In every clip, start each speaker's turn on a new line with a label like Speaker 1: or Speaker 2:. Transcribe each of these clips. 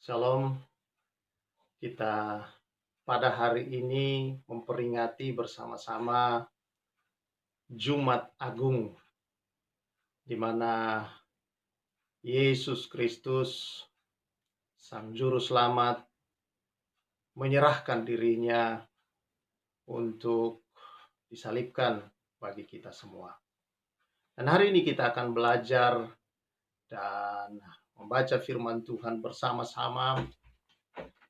Speaker 1: Shalom, kita pada hari ini memperingati bersama-sama Jumat Agung, di mana Yesus Kristus, Sang Juru Selamat, menyerahkan dirinya untuk disalibkan bagi kita semua. Dan hari ini kita akan belajar dan membaca firman Tuhan bersama-sama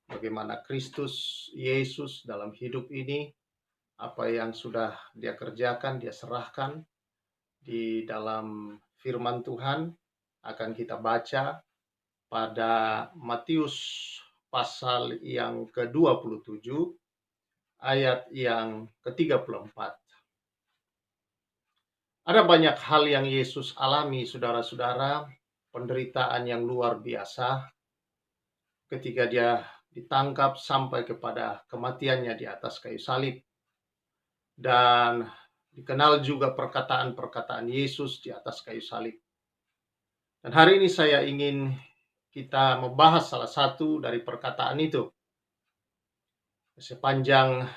Speaker 1: bagaimana Kristus Yesus dalam hidup ini, apa yang sudah dia kerjakan, dia serahkan di dalam firman Tuhan. Akan kita baca pada Matius pasal yang ke-27 ayat yang ke-34. Ada banyak hal yang Yesus alami, saudara-saudara, penderitaan yang luar biasa ketika dia ditangkap sampai kepada kematiannya di atas kayu salib. Dan dikenal juga perkataan-perkataan Yesus di atas kayu salib. Dan hari ini saya ingin kita membahas salah satu dari perkataan itu. Sepanjang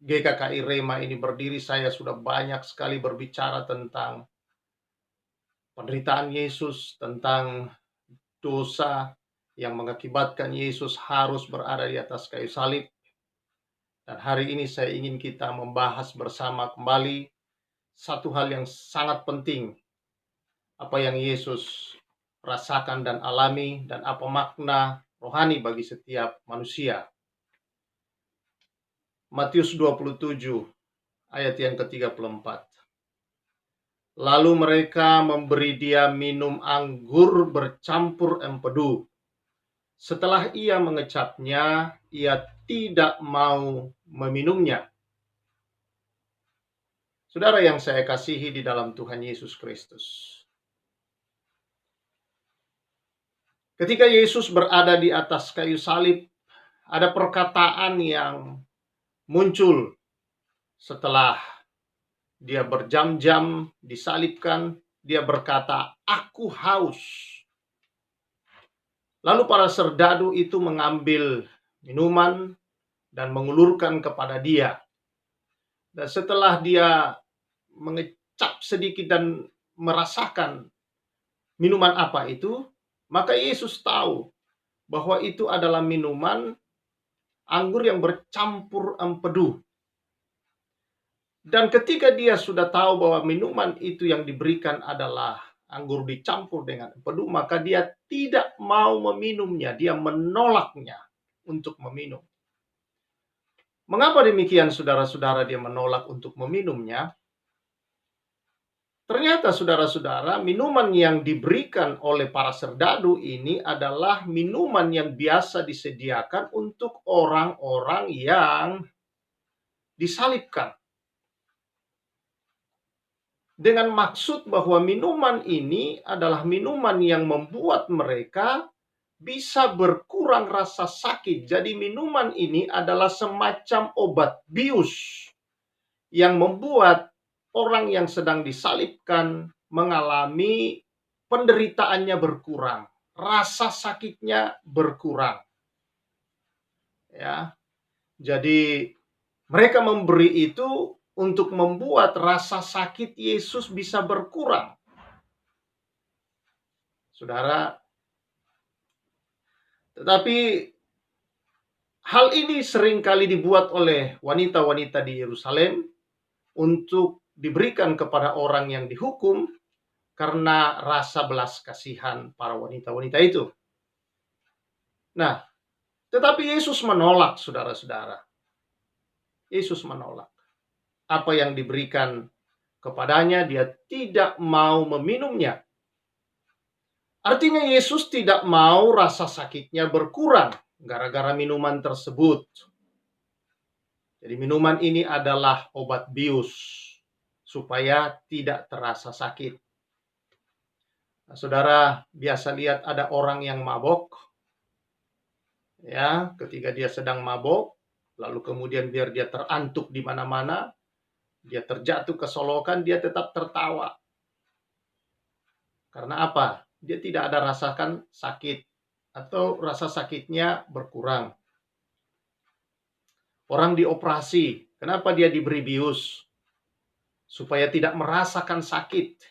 Speaker 1: GKKI Rema ini berdiri, saya sudah banyak sekali berbicara tentang penderitaan Yesus, tentang dosa yang mengakibatkan Yesus harus berada di atas kayu salib. Dan hari ini saya ingin kita membahas bersama kembali satu hal yang sangat penting. Apa yang Yesus rasakan dan alami, dan apa makna rohani bagi setiap manusia. Matius 27 ayat yang ke-34. Lalu mereka memberi dia minum anggur bercampur empedu. Setelah ia mengecapnya, ia tidak mau meminumnya. Saudara yang saya kasihi di dalam Tuhan Yesus Kristus, ketika Yesus berada di atas kayu salib, ada perkataan yang muncul setelah dia berjam-jam disalibkan. Dia berkata, "Aku haus." Lalu para serdadu itu mengambil minuman dan mengulurkan kepada dia. Dan setelah dia mengecap sedikit dan merasakan minuman apa itu, maka Yesus tahu bahwa itu adalah minuman anggur yang bercampur empedu. Dan ketika dia sudah tahu bahwa minuman itu yang diberikan adalah anggur dicampur dengan empedu, maka dia tidak mau meminumnya, dia menolaknya untuk meminum. Mengapa demikian, saudara-saudara, dia menolak untuk meminumnya? Ternyata, saudara-saudara, minuman yang diberikan oleh para serdadu ini adalah minuman yang biasa disediakan untuk orang-orang yang disalibkan. Dengan maksud bahwa minuman ini adalah minuman yang membuat mereka bisa berkurang rasa sakit. Jadi minuman ini adalah semacam obat bius yang membuat orang yang sedang disalibkan mengalami penderitaannya berkurang, rasa sakitnya berkurang. Ya. Jadi mereka memberi itu untuk membuat rasa sakit Yesus bisa berkurang. Saudara, tetapi hal ini seringkali dibuat oleh wanita-wanita di Yerusalem untuk diberikan kepada orang yang dihukum karena rasa belas kasihan para wanita-wanita itu. Nah, tetapi Yesus menolak, saudara-saudara. Yesus menolak. Apa yang diberikan kepadanya, dia tidak mau meminumnya. Artinya Yesus tidak mau rasa sakitnya berkurang gara-gara minuman tersebut. Jadi minuman ini adalah obat bius supaya tidak terasa sakit. Nah, saudara biasa lihat ada orang yang mabok. Ya, ketika dia sedang mabok, lalu kemudian biar dia terantuk di mana-mana, dia terjatuh ke solokan, dia tetap tertawa. Karena apa? Dia tidak ada rasakan sakit. atau rasa sakitnya berkurang. Orang dioperasi, kenapa dia diberi bius? Supaya tidak merasakan sakit.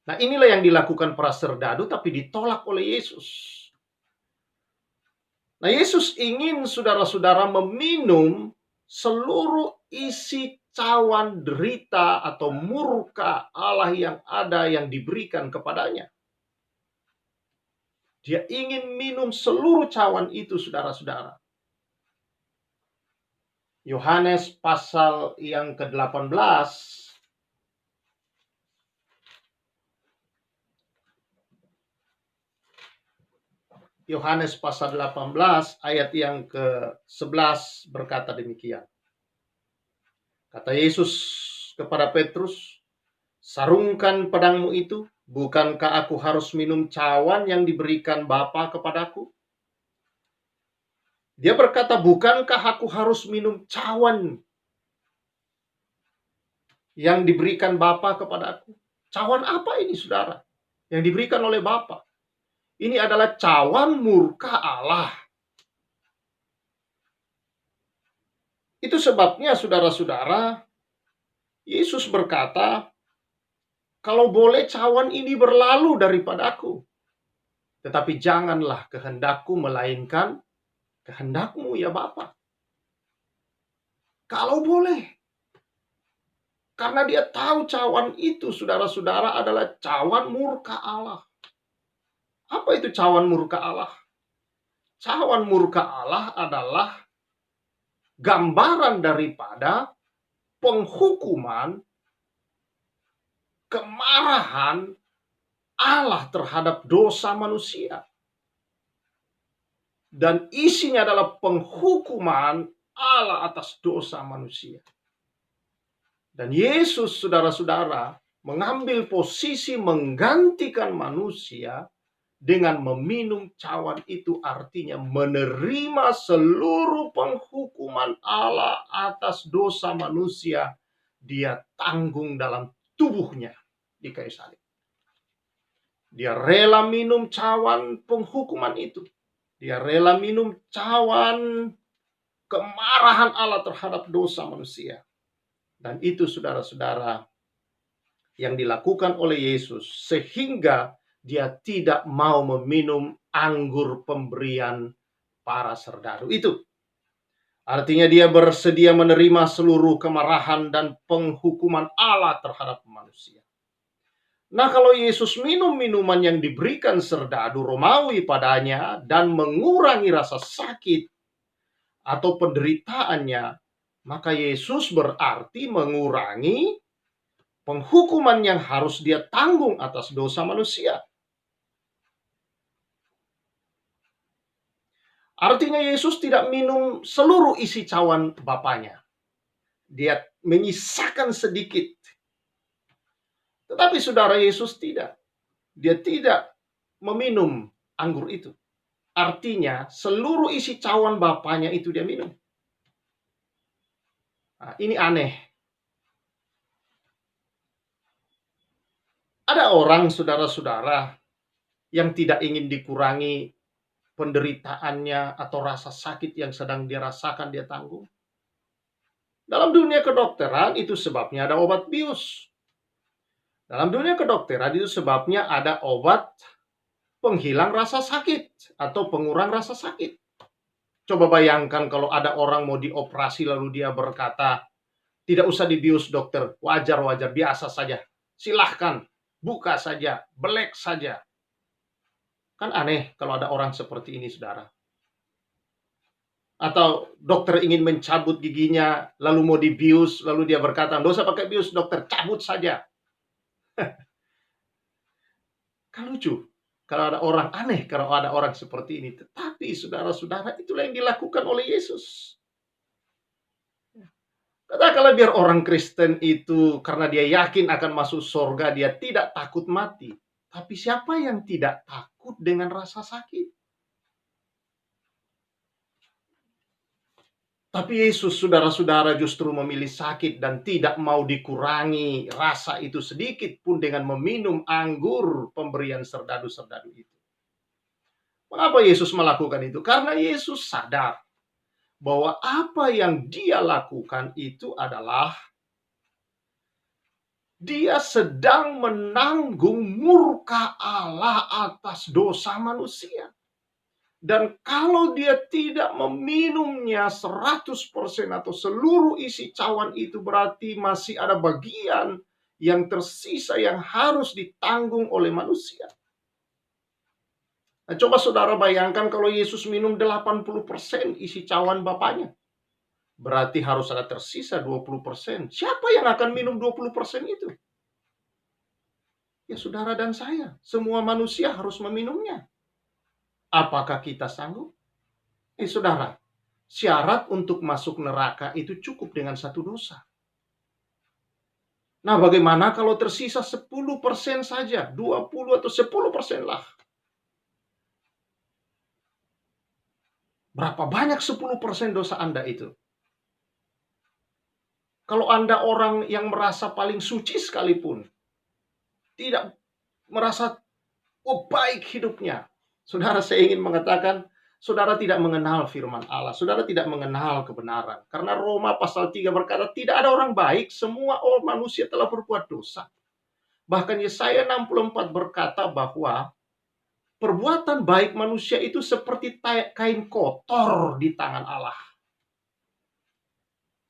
Speaker 1: Nah, inilah yang dilakukan para serdadu, tapi ditolak oleh Yesus. Nah, Yesus ingin saudara-saudara meminum seluruh isi cawan derita atau murka Allah yang ada yang diberikan kepadanya. Dia ingin minum seluruh cawan itu, saudara-saudara. Yohanes pasal yang ke-18. Yohanes pasal 18 ayat yang ke-11 berkata demikian. Kata Yesus kepada Petrus, "Sarungkan pedangmu itu, bukankah aku harus minum cawan yang diberikan Bapa kepadaku?" Dia berkata, "Bukankah aku harus minum cawan yang diberikan Bapa kepadaku?" Cawan apa ini, saudara? Yang diberikan oleh Bapa. Ini adalah cawan murka Allah. Itu sebabnya, saudara-saudara, Yesus berkata, "Kalau boleh cawan ini berlalu daripadaku, tetapi janganlah kehendakku melainkan kehendakmu ya Bapa." Kalau boleh. Karena dia tahu cawan itu, saudara-saudara, adalah cawan murka Allah. Apa itu cawan murka Allah? Cawan murka Allah adalah gambaran daripada penghukuman, kemarahan Allah terhadap dosa manusia. Dan isinya adalah penghukuman Allah atas dosa manusia. Dan Yesus, saudara-saudara, mengambil posisi menggantikan manusia dengan meminum cawan itu, artinya menerima seluruh penghukuman Allah atas dosa manusia. Dia tanggung dalam tubuhnya di kayu salib. Dia rela minum cawan penghukuman itu. Dia rela minum cawan kemarahan Allah terhadap dosa manusia. Dan itu, saudara-saudara, yang dilakukan oleh Yesus, sehingga dia tidak mau meminum anggur pemberian para serdadu itu. Artinya dia bersedia menerima seluruh kemarahan dan penghukuman Allah terhadap manusia. Nah, kalau Yesus minum minuman yang diberikan serdadu Romawi padanya dan mengurangi rasa sakit atau penderitaannya, maka Yesus berarti mengurangi penghukuman yang harus dia tanggung atas dosa manusia. Artinya Yesus tidak minum seluruh isi cawan Bapaknya. Dia menyisakan sedikit. Tetapi saudara, Yesus tidak. Dia tidak meminum anggur itu. Artinya seluruh isi cawan Bapaknya itu dia minum. Nah, ini aneh. Ada orang, saudara-saudara, yang tidak ingin dikurangi penderitaannya atau rasa sakit yang sedang dia rasakan, dia tanggung. Dalam dunia kedokteran itu sebabnya ada obat bius. Dalam dunia kedokteran itu sebabnya ada obat penghilang rasa sakit atau pengurang rasa sakit. Coba bayangkan kalau ada orang mau dioperasi lalu dia berkata, "Tidak usah dibius dokter, wajar-wajar, biasa saja. Silahkan, buka saja, belek saja." Kan aneh kalau ada orang seperti ini, saudara. Atau dokter ingin mencabut giginya, lalu mau dibius, lalu dia berkata, "Nggak usah pakai bius dokter, cabut saja." Kan lucu. Kalau ada orang aneh, kalau ada orang seperti ini. Tetapi saudara-saudara, itulah yang dilakukan oleh Yesus. Katakanlah biar orang Kristen itu karena dia yakin akan masuk surga, dia tidak takut mati. Tapi siapa yang tidak takut dengan rasa sakit? Tapi Yesus, saudara-saudara, justru memilih sakit dan tidak mau dikurangi rasa itu sedikit pun dengan meminum anggur pemberian serdadu-serdadu itu. Mengapa Yesus melakukan itu? Karena Yesus sadar bahwa apa yang dia lakukan itu adalah dia sedang menanggung murka Allah atas dosa manusia. Dan kalau dia tidak meminumnya 100% atau seluruh isi cawan itu, berarti masih ada bagian yang tersisa yang harus ditanggung oleh manusia. Nah, coba saudara bayangkan kalau Yesus minum 80% isi cawan Bapaknya. Berarti harus ada tersisa 20%. Siapa yang akan minum 20% itu? Ya saudara dan saya. Semua manusia harus meminumnya. Apakah kita sanggup? Saudara, syarat untuk masuk neraka itu cukup dengan satu dosa. Nah, bagaimana kalau tersisa 10% saja? 20 atau 10% lah. Berapa banyak 10% dosa Anda itu? Kalau Anda orang yang merasa paling suci sekalipun, tidak merasa baik hidupnya. Saudara, saya ingin mengatakan, saudara tidak mengenal firman Allah. Saudara tidak mengenal kebenaran. Karena Roma pasal 3 berkata, tidak ada orang baik, semua manusia telah berbuat dosa. Bahkan Yesaya 64 berkata bahwa perbuatan baik manusia itu seperti kain kotor di tangan Allah.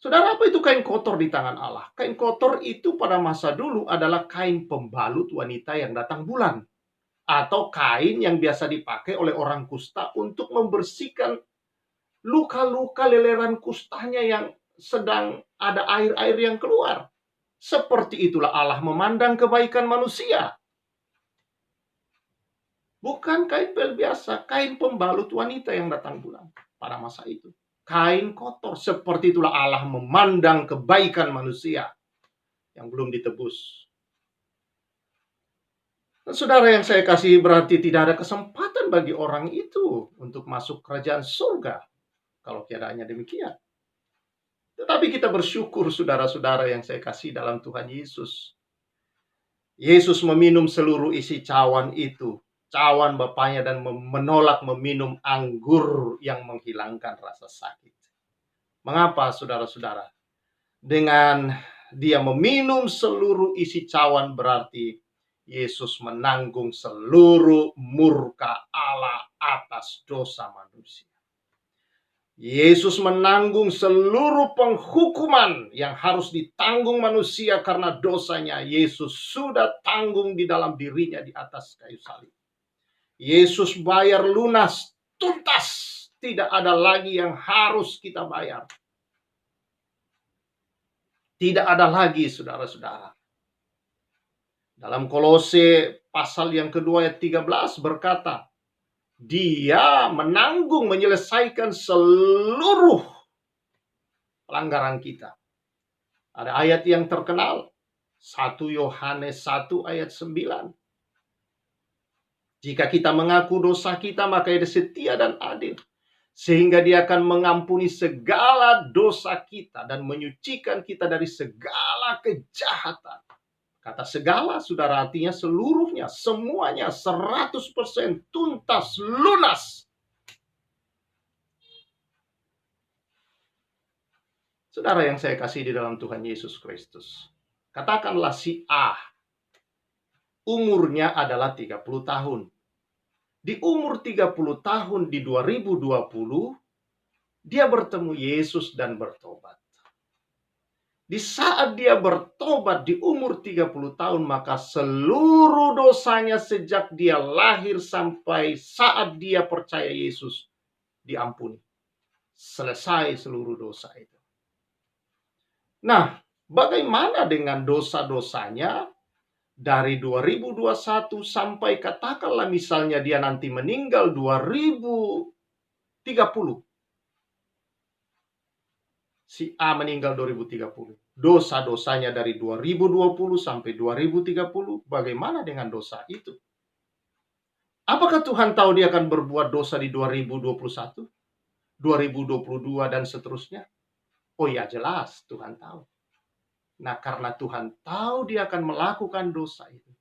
Speaker 1: Saudara, apa itu kain kotor di tangan Allah? Kain kotor itu pada masa dulu adalah kain pembalut wanita yang datang bulan. Atau kain yang biasa dipakai oleh orang kusta untuk membersihkan luka-luka leleran kustanya yang sedang ada air-air yang keluar. Seperti itulah Allah memandang kebaikan manusia. Bukan kain pel biasa, kain pembalut wanita yang datang bulan pada masa itu. Kain kotor, seperti itulah Allah memandang kebaikan manusia yang belum ditebus. Dan saudara yang saya kasih, berarti tidak ada kesempatan bagi orang itu untuk masuk kerajaan surga kalau keadaannya demikian. Tetapi kita bersyukur saudara-saudara yang saya kasih dalam Tuhan Yesus. Yesus meminum seluruh isi cawan itu, cawan Bapaknya, dan menolak meminum anggur yang menghilangkan rasa sakit. Mengapa saudara-saudara? Dengan dia meminum seluruh isi cawan berarti Yesus menanggung seluruh murka Allah atas dosa manusia. Yesus menanggung seluruh penghukuman yang harus ditanggung manusia karena dosanya. Yesus sudah tanggung di dalam dirinya di atas kayu salib. Yesus bayar lunas, tuntas. Tidak ada lagi yang harus kita bayar. Tidak ada lagi, saudara-saudara. Dalam Kolose pasal yang kedua ayat 13 berkata, dia menanggung, menyelesaikan seluruh pelanggaran kita. Ada ayat yang terkenal, 1 Yohanes 1 ayat 9. Jika kita mengaku dosa kita, maka dia setia dan adil, sehingga dia akan mengampuni segala dosa kita dan menyucikan kita dari segala kejahatan. Kata segala, saudara, artinya seluruhnya, semuanya, 100% tuntas, lunas. Saudara yang saya kasih di dalam Tuhan Yesus Kristus. Katakanlah si A, umurnya adalah 30 tahun. Di umur 30 tahun di 2020, dia bertemu Yesus dan bertobat. Di saat dia bertobat di umur 30 tahun, maka seluruh dosanya sejak dia lahir sampai saat dia percaya Yesus diampuni. Selesai seluruh dosa itu. Nah, bagaimana dengan dosa-dosanya dari 2021 sampai katakanlah misalnya dia nanti meninggal 2030. Si A meninggal 2030. Dosa-dosanya dari 2020 sampai 2030, bagaimana dengan dosa itu? Apakah Tuhan tahu dia akan berbuat dosa di 2021, 2022 dan seterusnya? Oh ya, jelas Tuhan tahu. Nah, karena Tuhan tahu dia akan melakukan dosa itu,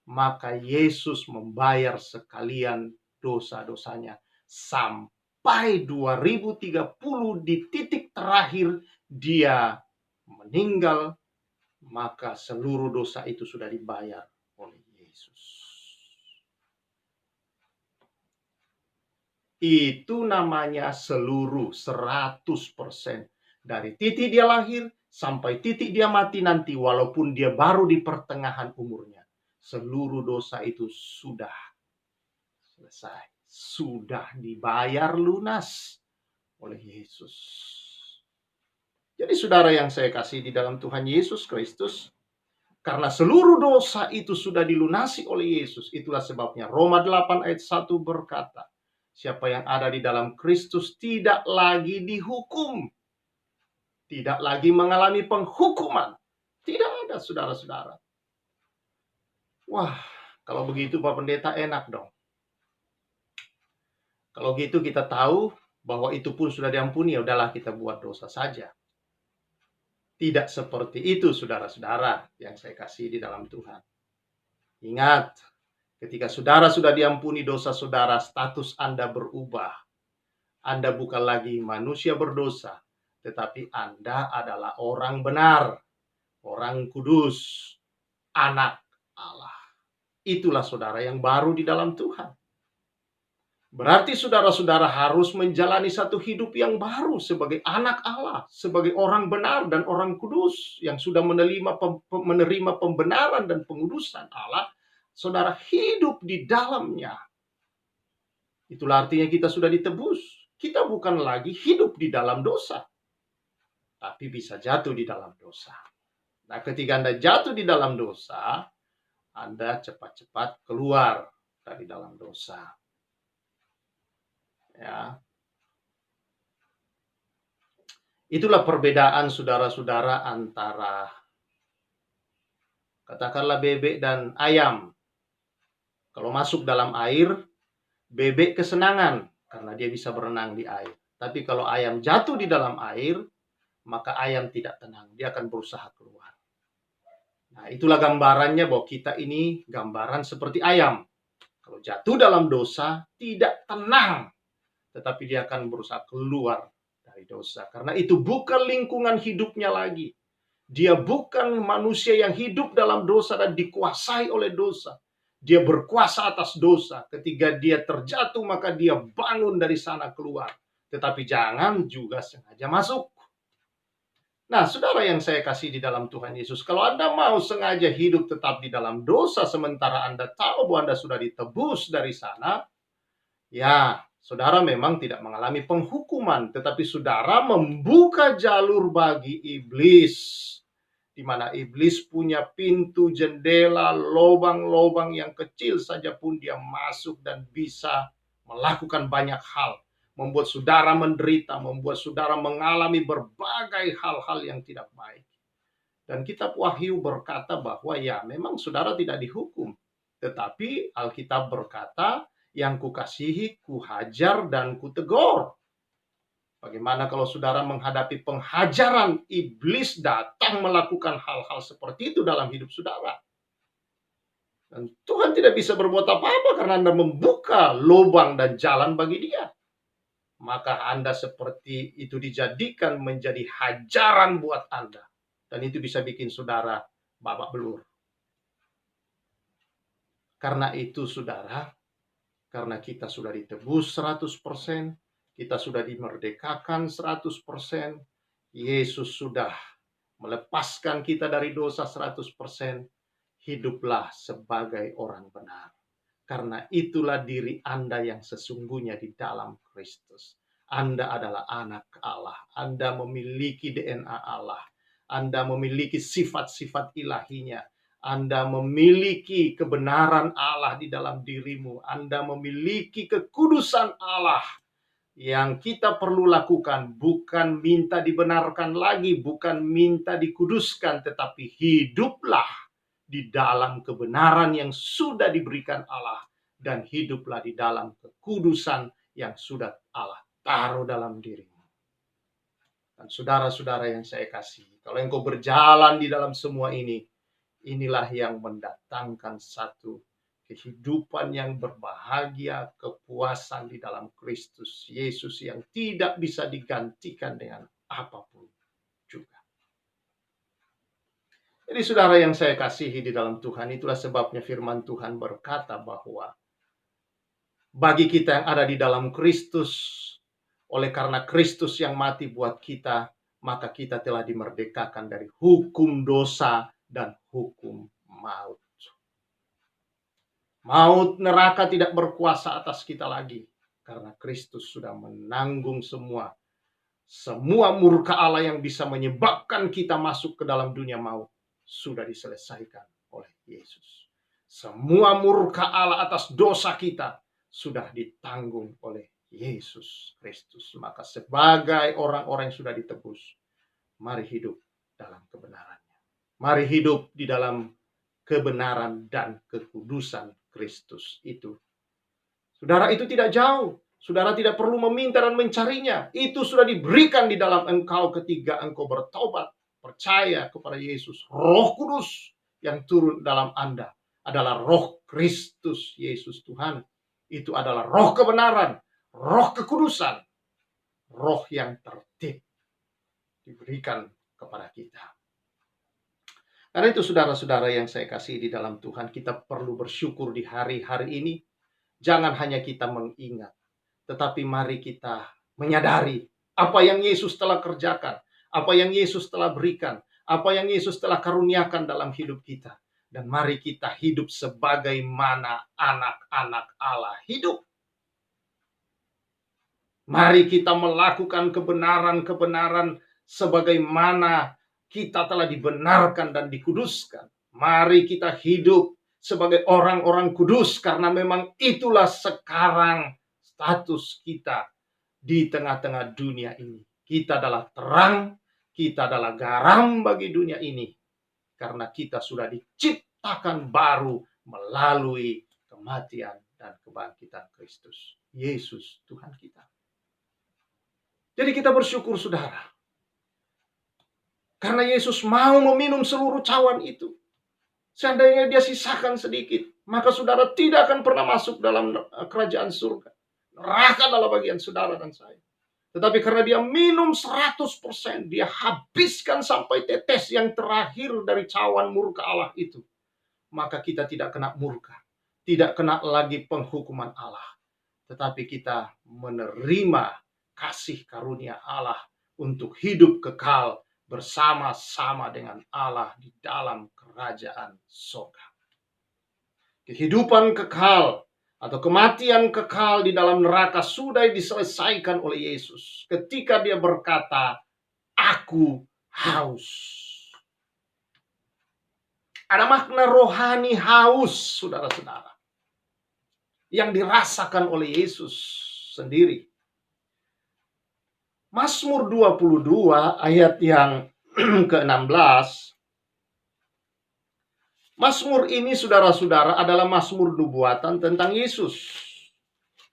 Speaker 1: maka Yesus membayar sekalian dosa-dosanya. Sampai 2030 di titik terakhir dia meninggal, maka seluruh dosa itu sudah dibayar oleh Yesus. Itu namanya seluruh 100%. Dari titik dia lahir sampai titik dia mati nanti, walaupun dia baru di pertengahan umurnya. Seluruh dosa itu sudah selesai. Sudah dibayar lunas oleh Yesus. Jadi saudara yang saya kasih di dalam Tuhan Yesus Kristus, karena seluruh dosa itu sudah dilunasi oleh Yesus, itulah sebabnya Roma 8 ayat 1 berkata, siapa yang ada di dalam Kristus tidak lagi dihukum, tidak lagi mengalami penghukuman. Tidak ada, saudara-saudara. Wah, kalau begitu Pak Pendeta enak dong. Kalau gitu kita tahu bahwa itu pun sudah diampuni, ya udahlah kita buat dosa saja. Tidak seperti itu, saudara-saudara yang saya kasih di dalam Tuhan. Ingat, ketika saudara sudah diampuni dosa saudara, status Anda berubah. Anda bukan lagi manusia berdosa, tetapi Anda adalah orang benar, orang kudus, anak Allah. Itulah saudara yang baru di dalam Tuhan. Berarti saudara-saudara harus menjalani satu hidup yang baru sebagai anak Allah, sebagai orang benar dan orang kudus yang sudah menerima pembenaran dan pengudusan Allah. Saudara hidup di dalamnya. Itulah artinya kita sudah ditebus. Kita bukan lagi hidup di dalam dosa, tapi bisa jatuh di dalam dosa. Nah, ketika Anda jatuh di dalam dosa, Anda cepat-cepat keluar dari dalam dosa. Ya. Itulah perbedaan saudara-saudara antara katakanlah bebek dan ayam. Kalau masuk dalam air, bebek kesenangan karena dia bisa berenang di air. Tapi kalau ayam jatuh di dalam air, maka ayam tidak tenang. Dia akan berusaha keluar. Nah, itulah gambarannya bahwa kita ini gambaran seperti ayam. Kalau jatuh dalam dosa, tidak tenang. Tetapi dia akan berusaha keluar dari dosa. Karena itu bukan lingkungan hidupnya lagi. Dia bukan manusia yang hidup dalam dosa dan dikuasai oleh dosa. Dia berkuasa atas dosa. Ketika dia terjatuh, maka dia bangun dari sana keluar. Tetapi jangan juga sengaja masuk. Nah, saudara yang saya kasih di dalam Tuhan Yesus, kalau Anda mau sengaja hidup tetap di dalam dosa, sementara Anda tahu bahwa Anda sudah ditebus dari sana, ya, saudara memang tidak mengalami penghukuman, tetapi saudara membuka jalur bagi iblis, di mana iblis punya pintu, jendela, lubang-lubang yang kecil saja pun dia masuk dan bisa melakukan banyak hal. Membuat saudara menderita, membuat saudara mengalami berbagai hal-hal yang tidak baik. Dan kitab Wahyu berkata bahwa ya memang saudara tidak dihukum. Tetapi Alkitab berkata, yang kukasihi, kuhajar, dan kutegur. Bagaimana kalau saudara menghadapi penghajaran iblis datang melakukan hal-hal seperti itu dalam hidup saudara? Dan Tuhan tidak bisa berbuat apa-apa karena Anda membuka lubang dan jalan bagi dia. Maka Anda seperti itu dijadikan menjadi hajaran buat Anda. Dan itu bisa bikin saudara babak belur. Karena itu saudara, karena kita sudah ditebus 100%, kita sudah dimerdekakan 100%, Yesus sudah melepaskan kita dari dosa 100%, hiduplah sebagai orang benar. Karena itulah diri Anda yang sesungguhnya di dalam Kristus. Anda adalah anak Allah. Anda memiliki DNA Allah. Anda memiliki sifat-sifat ilahinya. Anda memiliki kebenaran Allah di dalam dirimu. Anda memiliki kekudusan Allah. Yang kita perlu lakukan bukan minta dibenarkan lagi, bukan minta dikuduskan, tetapi hiduplah di dalam kebenaran yang sudah diberikan Allah, dan hiduplah di dalam kekudusan yang sudah Allah taruh dalam dirimu. Dan saudara-saudara yang saya kasih, kalau engkau berjalan di dalam semua ini, inilah yang mendatangkan satu kehidupan yang berbahagia, kepuasan di dalam Kristus Yesus yang tidak bisa digantikan dengan apapun juga. Jadi saudara yang saya kasihi di dalam Tuhan, itulah sebabnya firman Tuhan berkata bahwa bagi kita yang ada di dalam Kristus, oleh karena Kristus yang mati buat kita, maka kita telah dimerdekakan dari hukum dosa dan hukum maut. Maut neraka tidak berkuasa atas kita lagi, karena Kristus sudah menanggung semua murka Allah yang bisa menyebabkan kita masuk ke dalam dunia maut sudah diselesaikan oleh Yesus. Semua murka Allah atas dosa kita sudah ditanggung oleh Yesus Kristus. Maka sebagai orang-orang yang sudah ditebus, mari hidup dalam kebenarannya. Mari hidup di dalam kebenaran dan kekudusan Kristus itu. Saudara, itu tidak jauh. Saudara tidak perlu meminta dan mencarinya. Itu sudah diberikan di dalam engkau ketika engkau bertobat, percaya kepada Yesus. Roh Kudus yang turun dalam Anda adalah Roh Kristus Yesus Tuhan. Itu adalah roh kebenaran, roh kekudusan, roh yang tertib diberikan kepada kita. Karena itu saudara-saudara yang saya kasih di dalam Tuhan, kita perlu bersyukur di hari-hari ini. Jangan hanya kita mengingat, tetapi mari kita menyadari apa yang Yesus telah kerjakan, apa yang Yesus telah berikan, apa yang Yesus telah karuniakan dalam hidup kita. Dan mari kita hidup sebagaimana anak-anak Allah hidup. Mari kita melakukan kebenaran-kebenaran sebagaimana kita telah dibenarkan dan dikuduskan. Mari kita hidup sebagai orang-orang kudus, karena memang itulah sekarang status kita di tengah-tengah dunia ini. Kita adalah terang, kita adalah garam bagi dunia ini, karena kita sudah diciptakan baru melalui kematian dan kebangkitan Kristus Yesus Tuhan kita. Jadi kita bersyukur saudara, karena Yesus mau meminum seluruh cawan itu. Seandainya dia sisakan sedikit, maka saudara tidak akan pernah masuk dalam kerajaan surga. Neraka adalah bagian saudara dan saya. Tetapi karena dia minum 100%, dia habiskan sampai tetes yang terakhir dari cawan murka Allah itu. Maka kita tidak kena murka, tidak kena lagi penghukuman Allah. Tetapi kita menerima kasih karunia Allah untuk hidup kekal bersama-sama dengan Allah di dalam kerajaan surga. Kehidupan kekal atau kematian kekal di dalam neraka sudah diselesaikan oleh Yesus ketika dia berkata, "Aku haus." Ada makna rohani haus, saudara-saudara, yang dirasakan oleh Yesus sendiri. Mazmur 22 ayat yang ke-16. Mazmur ini saudara-saudara adalah mazmur nubuatan tentang Yesus.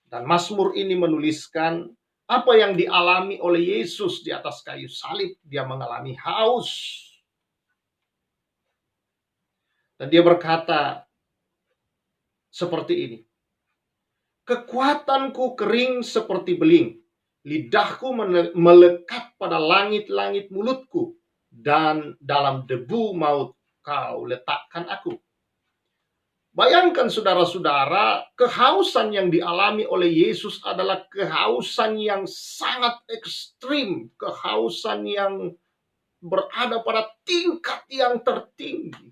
Speaker 1: Dan mazmur ini menuliskan apa yang dialami oleh Yesus di atas kayu salib. Dia mengalami haus. Dan dia berkata seperti ini. Kekuatanku kering seperti beling. Lidahku melekat pada langit-langit mulutku, dan dalam debu maut kau letakkan aku. Bayangkan saudara-saudara, kehausan yang dialami oleh Yesus adalah kehausan yang sangat ekstrim, kehausan yang berada pada tingkat yang tertinggi.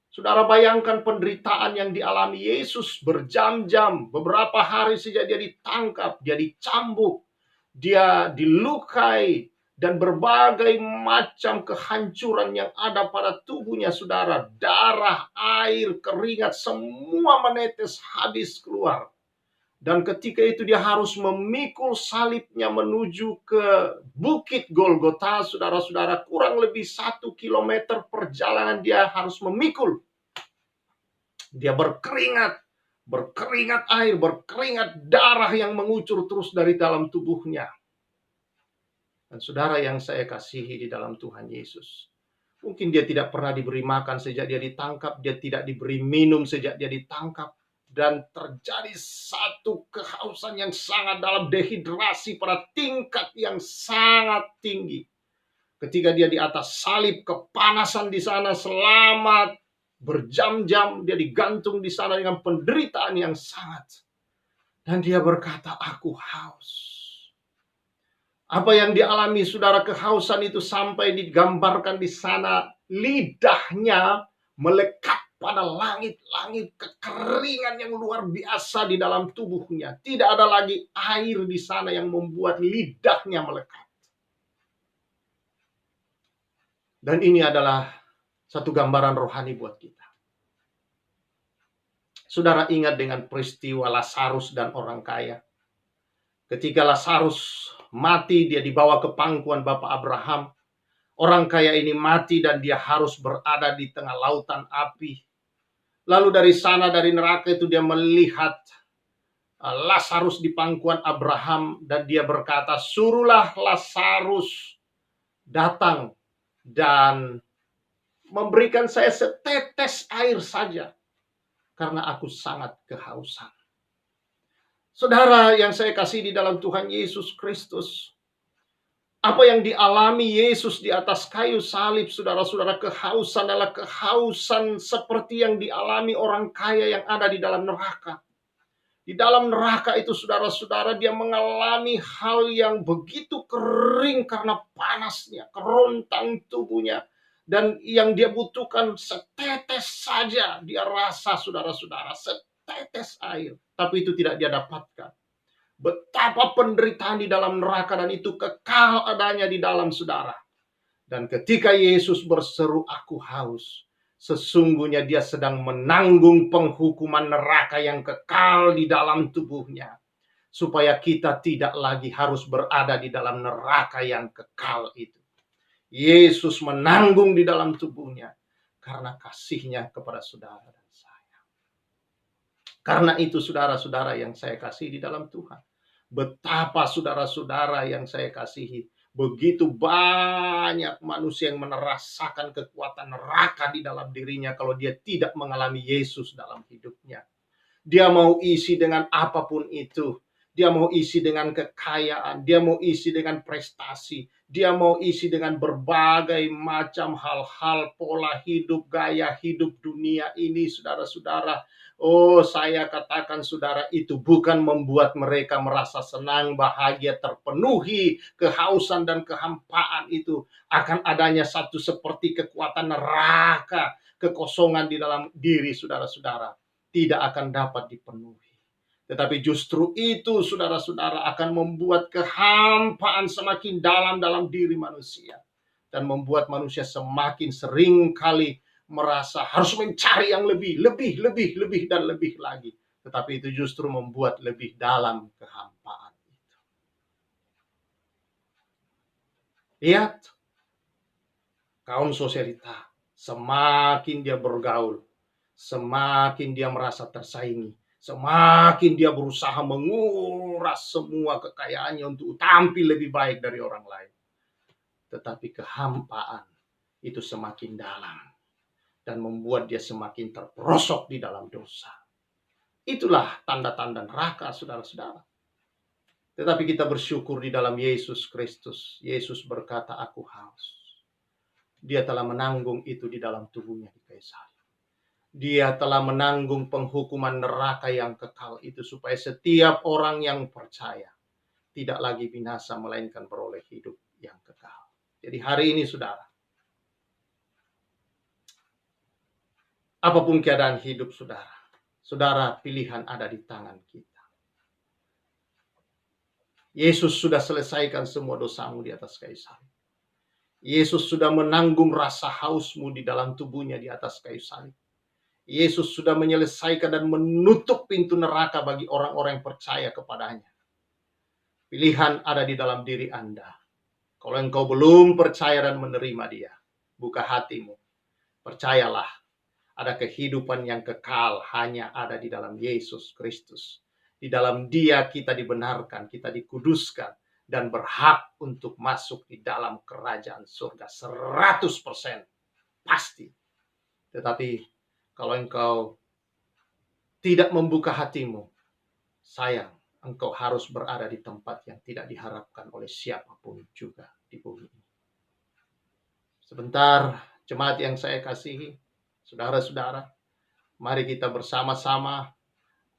Speaker 1: Saudara bayangkan penderitaan yang dialami Yesus berjam-jam, beberapa hari sejak dia ditangkap, dia dicambuk, dia dilukai, dan berbagai macam kehancuran yang ada pada tubuhnya saudara. Darah, air, keringat, semua menetes habis keluar. Dan ketika itu dia harus memikul salibnya menuju ke Bukit Golgota, saudara-saudara, kurang lebih 1 kilometer perjalanan dia harus memikul. Dia berkeringat air, berkeringat darah yang mengucur terus dari dalam tubuhnya. Dan saudara yang saya kasihi di dalam Tuhan Yesus, Mungkin dia tidak pernah diberi makan sejak dia ditangkap, dia tidak diberi minum sejak dia ditangkap, dan terjadi satu kehausan yang sangat dalam, dehidrasi pada tingkat yang sangat tinggi. Ketika dia di atas salib, kepanasan di sana selama berjam-jam, dia digantung di sana dengan penderitaan yang sangat. Dan dia berkata, aku haus. Apa yang dialami saudara, kehausan itu sampai digambarkan di sana, lidahnya melekat pada langit-langit, kekeringan yang luar biasa di dalam tubuhnya. Tidak ada lagi air di sana yang membuat lidahnya melekat. Dan ini adalah satu gambaran rohani buat kita. Saudara ingat dengan peristiwa Lazarus dan orang kaya. Ketika Lazarus mati, dia dibawa ke pangkuan Bapak Abraham. Orang kaya ini mati dan dia harus berada di tengah lautan api. Lalu dari sana, dari neraka itu, dia melihat Lazarus di pangkuan Abraham dan dia berkata, suruhlah Lazarus datang dan memberikan saya setetes air saja, karena aku sangat kehausan. Saudara yang saya kasih di dalam Tuhan Yesus Kristus, apa yang dialami Yesus di atas kayu salib, saudara-saudara, kehausan adalah kehausan seperti yang dialami orang kaya yang ada di dalam neraka. Di dalam neraka itu, saudara-saudara, dia mengalami hal yang begitu kering karena panasnya, kerontang tubuhnya. Dan yang dia butuhkan setetes saja, dia rasa, saudara-saudara, setetes air. Tapi itu tidak dia dapatkan. Betapa penderitaan di dalam neraka, dan itu kekal adanya di dalam saudara. Dan ketika Yesus berseru, aku haus, sesungguhnya dia sedang menanggung penghukuman neraka yang kekal di dalam tubuhnya. Supaya kita tidak lagi harus berada di dalam neraka yang kekal itu. Yesus menanggung di dalam tubuhnya karena kasihnya kepada saudara dan saya. Karena itu saudara-saudara yang saya kasih di dalam Tuhan, betapa saudara-saudara yang saya kasihi, begitu banyak manusia yang merasakan kekuatan neraka di dalam dirinya kalau dia tidak mengalami Yesus dalam hidupnya. Dia mau isi dengan apapun itu. Dia mau isi dengan kekayaan, dia mau isi dengan prestasi, dia mau isi dengan berbagai macam hal-hal, pola hidup, gaya hidup dunia ini, saudara-saudara. Oh, saya katakan saudara, itu bukan membuat mereka merasa senang, bahagia, terpenuhi kehausan dan kehampaan itu. Akan adanya satu seperti kekuatan neraka, kekosongan di dalam diri saudara-saudara, tidak akan dapat dipenuhi. Tetapi justru itu, saudara-saudara, akan membuat kehampaan semakin dalam diri manusia. Dan membuat manusia semakin sering kali merasa harus mencari yang lebih, dan lebih lagi. Tetapi itu justru membuat lebih dalam kehampaan itu. Lihat, kaum sosialita, semakin dia bergaul, semakin dia merasa tersaingi, semakin dia berusaha menguras semua kekayaannya untuk tampil lebih baik dari orang lain. Tetapi kehampaan itu semakin dalam dan membuat dia semakin terperosok di dalam dosa. Itulah tanda-tanda neraka, saudara-saudara. Tetapi kita bersyukur di dalam Yesus Kristus. Yesus berkata, aku haus. Dia telah menanggung itu di dalam tubuhnya di kayu salib. Dia telah menanggung penghukuman neraka yang kekal itu, supaya setiap orang yang percaya tidak lagi binasa, melainkan beroleh hidup yang kekal. Jadi hari ini saudara, apapun keadaan hidup saudara, saudara, pilihan ada di tangan kita. Yesus sudah selesaikan semua dosamu di atas kayu salib. Yesus sudah menanggung rasa hausmu di dalam tubuhnya di atas kayu salib. Yesus sudah menyelesaikan dan menutup pintu neraka bagi orang-orang yang percaya kepadanya. Pilihan ada di dalam diri Anda. Kalau engkau belum percaya dan menerima dia, buka hatimu. Percayalah, ada kehidupan yang kekal hanya ada di dalam Yesus Kristus. Di dalam dia kita dibenarkan, kita dikuduskan, dan berhak untuk masuk di dalam kerajaan surga 100%. pasti. Tetapi kalau engkau tidak membuka hatimu, sayang, engkau harus berada di tempat yang tidak diharapkan oleh siapapun juga di bumi ini. Sebentar, jemaat yang saya kasihi, saudara-saudara, mari kita bersama-sama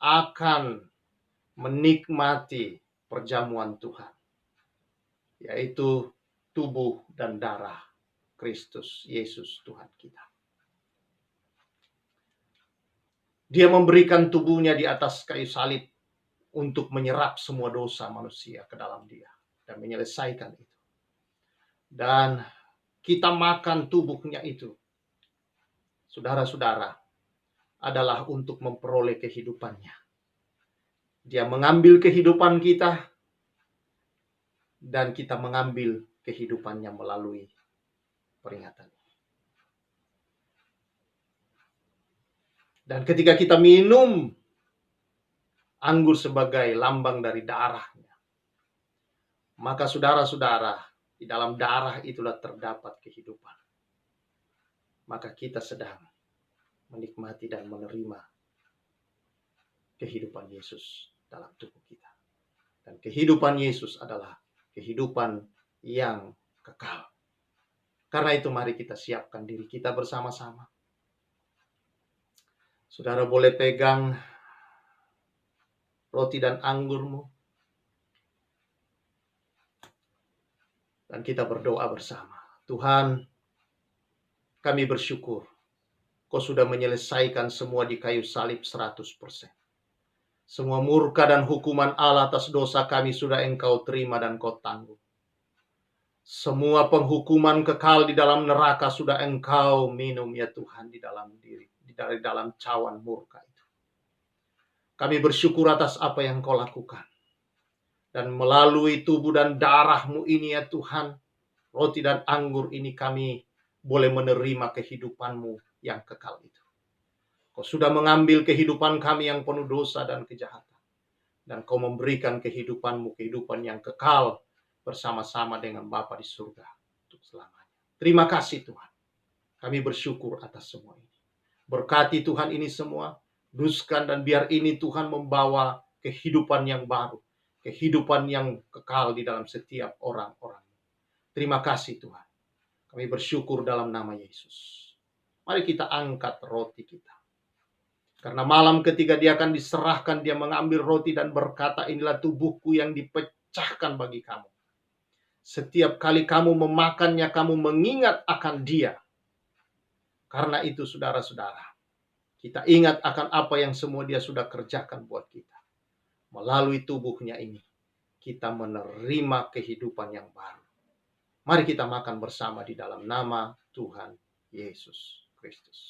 Speaker 1: akan menikmati perjamuan Tuhan, yaitu tubuh dan darah Kristus Yesus Tuhan kita. Dia memberikan tubuhnya di atas kayu salib untuk menyerap semua dosa manusia ke dalam dia dan menyelesaikan itu. Dan kita makan tubuhnya itu, saudara-saudara, adalah untuk memperoleh kehidupannya. Dia mengambil kehidupan kita dan kita mengambil kehidupannya melalui peringatan. Dan ketika kita minum anggur sebagai lambang dari darahnya, maka saudara-saudara, di dalam darah itulah terdapat kehidupan. Maka kita sedang menikmati dan menerima kehidupan Yesus dalam tubuh kita. Dan kehidupan Yesus adalah kehidupan yang kekal. Karena itu mari kita siapkan diri kita bersama-sama. Saudara boleh pegang roti dan anggurmu. Dan kita berdoa bersama. Tuhan, kami bersyukur Kau sudah menyelesaikan semua di kayu salib 100%. Semua murka dan hukuman Allah atas dosa kami sudah Engkau terima dan Kau tanggung. Semua penghukuman kekal di dalam neraka sudah Engkau minum ya Tuhan di dalam diri, dari dalam cawan murka itu. Kami bersyukur atas apa yang Kau lakukan. Dan melalui tubuh dan darah-Mu ini ya Tuhan, roti dan anggur ini kami boleh menerima kehidupan-Mu yang kekal itu. Kau sudah mengambil kehidupan kami yang penuh dosa dan kejahatan. Dan Kau memberikan kehidupan-Mu, kehidupan yang kekal bersama-sama dengan Bapa di surga untuk selamanya. Terima kasih Tuhan. Kami bersyukur atas semua ini. Berkati Tuhan ini semua. Duskan dan biar ini Tuhan membawa kehidupan yang baru. Kehidupan yang kekal di dalam setiap orang-orang. Terima kasih Tuhan. Kami bersyukur dalam nama Yesus. Mari kita angkat roti kita. Karena malam ketika dia akan diserahkan, dia mengambil roti dan berkata, inilah tubuhku yang dipecahkan bagi kamu. Setiap kali kamu memakannya, kamu mengingat akan dia. Karena itu saudara-saudara, kita ingat akan apa yang semua dia sudah kerjakan buat kita. Melalui tubuhnya ini, kita menerima kehidupan yang baru. Mari kita makan bersama di dalam nama Tuhan Yesus Kristus.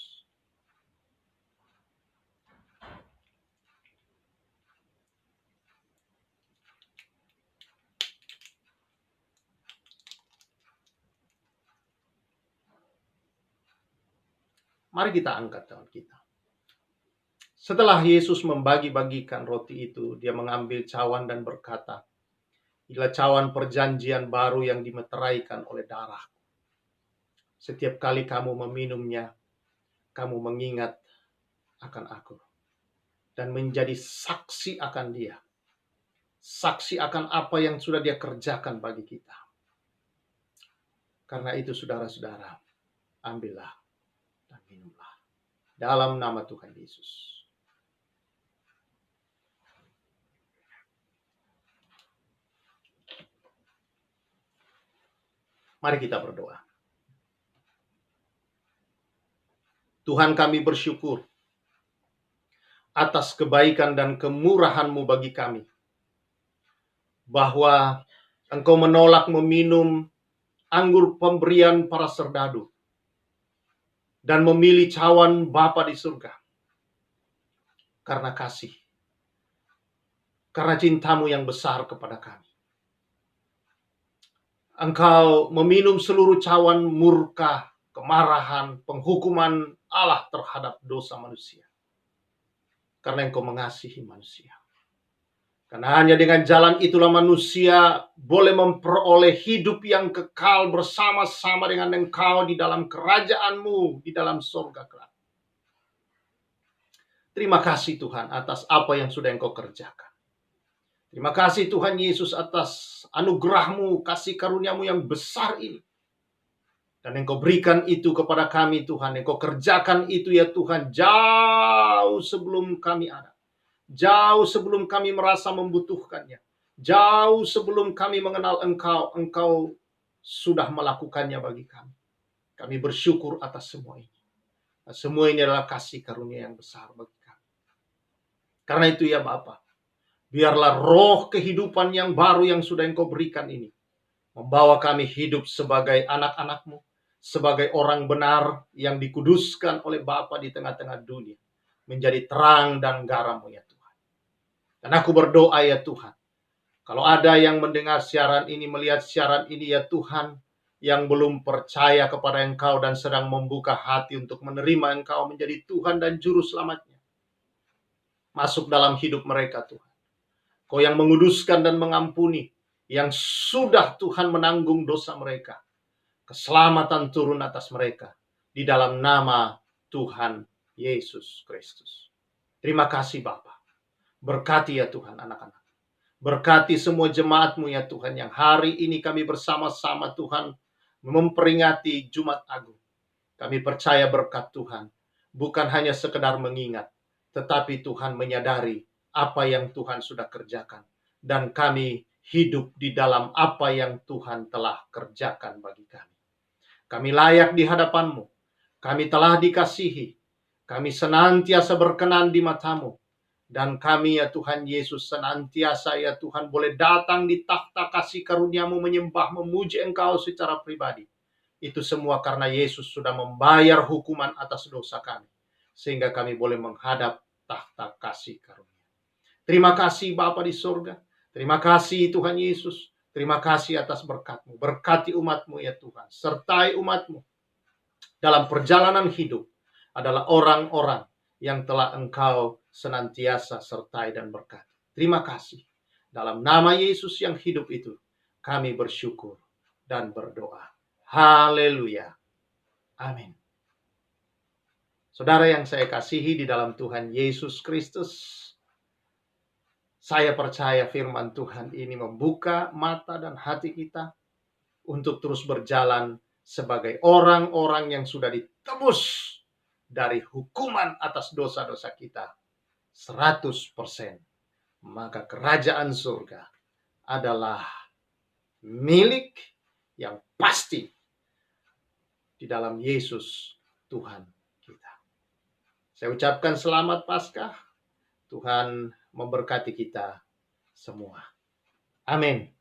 Speaker 1: Mari kita angkat tangan kita. Setelah Yesus membagi-bagikan roti itu, dia mengambil cawan dan berkata, inilah cawan perjanjian baru yang dimeteraikan oleh darahku. Setiap kali kamu meminumnya, kamu mengingat akan aku. Dan menjadi saksi akan dia. Saksi akan apa yang sudah dia kerjakan bagi kita. Karena itu saudara-saudara, ambillah dan minumlah. Dalam nama Tuhan Yesus. Mari kita berdoa. Tuhan, kami bersyukur atas kebaikan dan kemurahan-Mu bagi kami. Bahwa Engkau menolak meminum anggur pemberian para serdadu. Dan memilih cawan Bapa di surga. Karena kasih. Karena cinta-Mu yang besar kepada kami. Engkau meminum seluruh cawan murka, kemarahan, penghukuman Allah terhadap dosa manusia. Karena Engkau mengasihi manusia. Karena hanya dengan jalan itulah manusia boleh memperoleh hidup yang kekal bersama-sama dengan Engkau di dalam kerajaan-Mu, di dalam surga kelak. Terima kasih Tuhan atas apa yang sudah Engkau kerjakan. Terima kasih Tuhan Yesus atas anugerah-Mu, kasih karunia-Mu yang besar ini. Dan Engkau berikan itu kepada kami Tuhan. Engkau kerjakan itu ya Tuhan jauh sebelum kami ada. Jauh sebelum kami merasa membutuhkannya. Jauh sebelum kami mengenal Engkau, Engkau sudah melakukannya bagi kami. Kami bersyukur atas semua ini. Semua ini adalah kasih karunia yang besar bagi kami. Karena itu ya Bapa, biarlah roh kehidupan yang baru yang sudah Engkau berikan ini membawa kami hidup sebagai anak-anak-Mu, sebagai orang benar yang dikuduskan oleh Bapa di tengah-tengah dunia, menjadi terang dan garam-Mu ya Tuhan. Dan aku berdoa ya Tuhan, kalau ada yang mendengar siaran ini, melihat siaran ini ya Tuhan, yang belum percaya kepada Engkau dan sedang membuka hati untuk menerima Engkau menjadi Tuhan dan Juru Selamatnya, masuk dalam hidup mereka Tuhan. Kau yang menguduskan dan mengampuni, yang sudah Tuhan menanggung dosa mereka. Keselamatan turun atas mereka di dalam nama Tuhan Yesus Kristus. Terima kasih Bapa. Berkati ya Tuhan anak-anak. Berkati semua jemaat-Mu ya Tuhan yang hari ini kami bersama-sama Tuhan memperingati Jumat Agung. Kami percaya berkat Tuhan bukan hanya sekedar mengingat, tetapi Tuhan menyadari apa yang Tuhan sudah kerjakan. Dan kami hidup di dalam apa yang Tuhan telah kerjakan bagi kami. Kami layak di hadapan-Mu. Kami telah dikasihi. Kami senantiasa berkenan di mata-Mu. Dan kami ya Tuhan Yesus senantiasa ya Tuhan boleh datang di takhta kasih karunia-Mu menyembah, memuji Engkau secara pribadi. Itu semua karena Yesus sudah membayar hukuman atas dosa kami. Sehingga kami boleh menghadap takhta kasih karunia. Terima kasih Bapa di surga. Terima kasih Tuhan Yesus. Terima kasih atas berkat-Mu. Berkati umat-Mu ya Tuhan. Sertai umat-Mu dalam perjalanan hidup adalah orang-orang yang telah Engkau senantiasa sertai dan berkati. Terima kasih. Dalam nama Yesus yang hidup itu, kami bersyukur dan berdoa. Haleluya. Amin. Saudara yang saya kasihi di dalam Tuhan Yesus Kristus, saya percaya firman Tuhan ini membuka mata dan hati kita untuk terus berjalan sebagai orang-orang yang sudah ditebus dari hukuman atas dosa-dosa kita 100%. Maka kerajaan surga adalah milik yang pasti di dalam Yesus Tuhan kita. Saya ucapkan selamat Paskah. Tuhan memberkati kita semua. Amin.